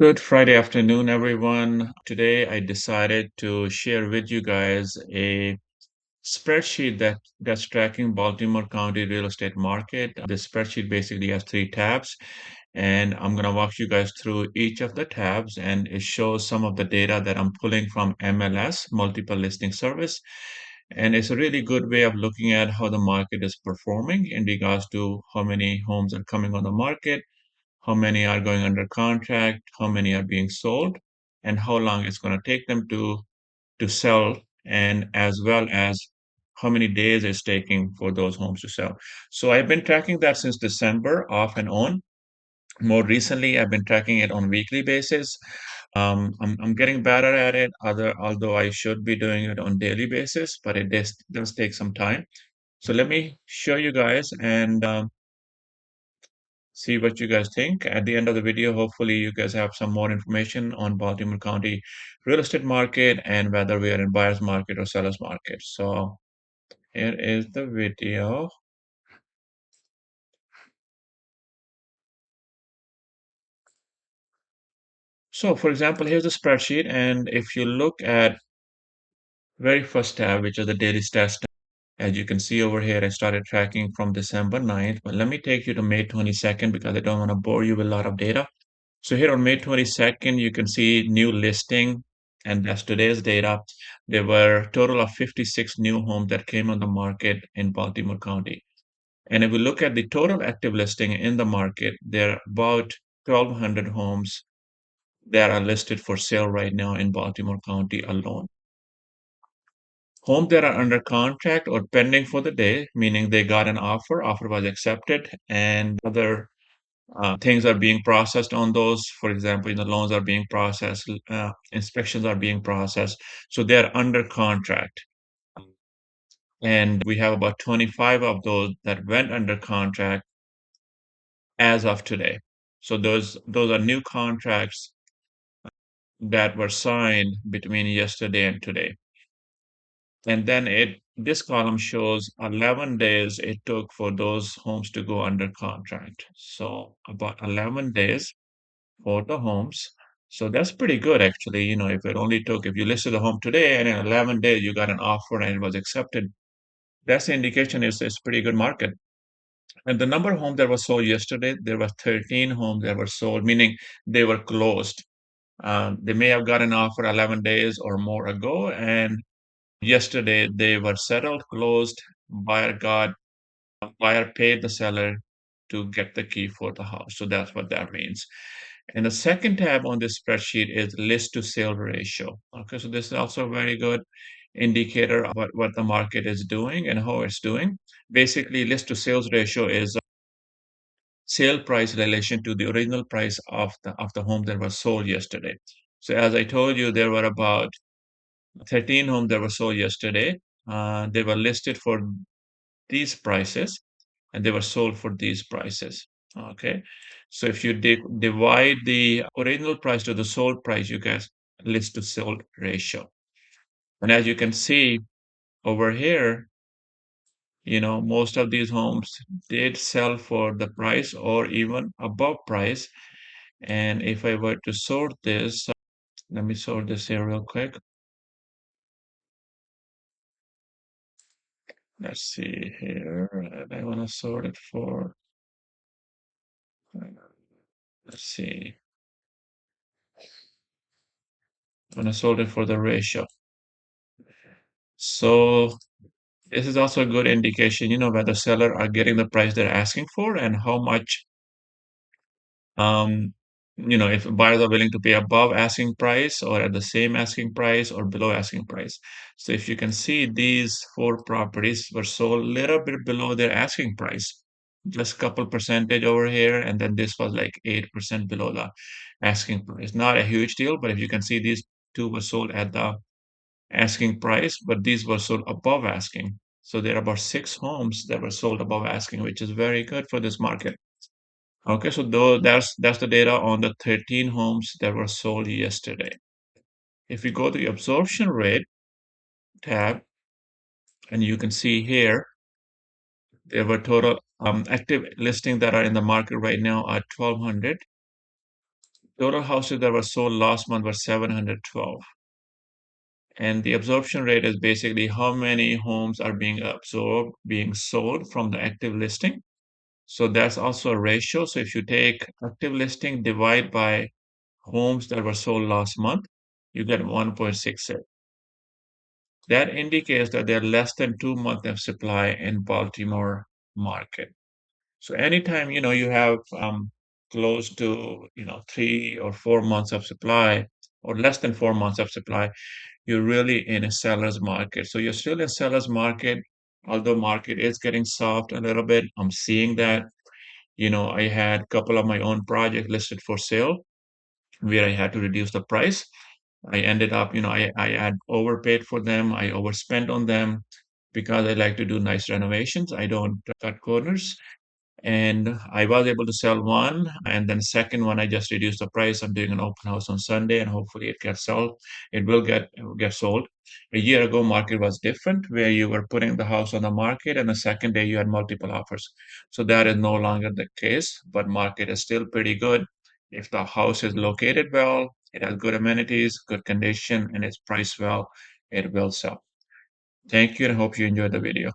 Good Friday afternoon, everyone. Today, I decided to share with you guys a spreadsheet that's tracking Baltimore County real estate market. This spreadsheet basically has three tabs, and I'm going to walk you guys through each of the tabs, and it shows some of the data that I'm pulling from MLS, Multiple Listing Service. And it's a really good way of looking at how the market is performing in regards to how many homes are coming on the market, how many are going under contract, how many are being sold, and how long it's going to take them to sell, and as well as how many days it's taking for those homes to sell. So I've been tracking that since December, off and on. More recently, I've been tracking it on weekly basis. I'm getting better at it, although I should be doing it on daily basis, but it does take some time. So let me show you guys and see what you guys think. At the end of the video, hopefully you guys have some more information on Baltimore County real estate market and whether we are in buyer's market or seller's market. So here is the video. So for example, here's the spreadsheet. And if you look at very first tab, which is the daily stats tab, as you can see over here, I started tracking from December 9th, but let me take you to May 22nd because I don't want to bore you with a lot of data. So here on May 22nd, you can see new listing, and that's today's data. There were a total of 56 new homes that came on the market in Baltimore County. And if we look at the total active listing in the market, there are about 1,200 homes that are listed for sale right now in Baltimore County alone. Homes that are under contract or pending for the day, meaning they got an offer was accepted, and other things are being processed on those. For example, the loans are being processed, inspections are being processed. So they're under contract. And we have about 25 of those that went under contract as of today. So those are new contracts that were signed between yesterday and today. And then this column shows 11 days it took for those homes to go under contract. So about 11 days for the homes. So that's pretty good, actually. If you listed a home today and in 11 days you got an offer and it was accepted, that's the indication it's pretty good market. And the number of homes that was sold yesterday, there were 13 homes that were sold, meaning they were closed. They may have got an offer 11 days or more ago, and yesterday they were settled, closed. Buyer paid the seller to get the key for the house. So that's what that means. And the second tab on this spreadsheet is list to sale ratio. Okay, so this is also a very good indicator of what the market is doing and how it's doing. Basically, list to sales ratio is sale price relation to the original price of the home that was sold yesterday. So as I told you, there were about 13 homes that were sold yesterday. They were listed for these prices and they were sold for these prices. Okay. So if you divide the original price to the sold price, you get list to sold ratio. And as you can see over here, most of these homes did sell for the price or even above price. And if I were to sort this, let me sort this here real quick. Let's see here. I want to sort it for, uh, let's see. I want to sort it for the ratio. So this is also a good indication, whether seller are getting the price they're asking for and how much, um, if buyers are willing to pay above asking price or at the same asking price or below asking price. So if you can see, these four properties were sold a little bit below their asking price, just a couple percentage over here, and then this was like 8% below the asking price. Not a huge deal, but if you can see, these two were sold at the asking price, but these were sold above asking. So there are about 6 homes that were sold above asking, which is very good for this market. Okay, so that's the data on the 13 homes that were sold yesterday. If we go to the absorption rate tab, and you can see here, there were total active listings that are in the market right now are 1,200. Total houses that were sold last month were 712. And the absorption rate is basically how many homes are being absorbed, being sold from the active listing. So that's also a ratio. So if you take active listing divide by homes that were sold last month, you get 1.68. That indicates that there are less than 2 months of supply in Baltimore market. So anytime you have close to 3 or 4 months of supply, or less than 4 months of supply, you're really in a seller's market. So you're still in seller's market, although market is getting soft a little bit. I'm seeing that. I had a couple of my own projects listed for sale where I had to reduce the price. I ended up, I had overpaid for them. I overspent on them because I like to do nice renovations. I don't cut corners. And I was able to sell one, and then second one I just reduced the price. I'm doing an open house on Sunday, and hopefully it gets sold. It will get sold. A year ago, market was different, where you were putting the house on the market, and the second day you had multiple offers. So that is no longer the case, but market is still pretty good. If the house is located well, it has good amenities, good condition, and it's priced well, it will sell. Thank you, and hope you enjoyed the video.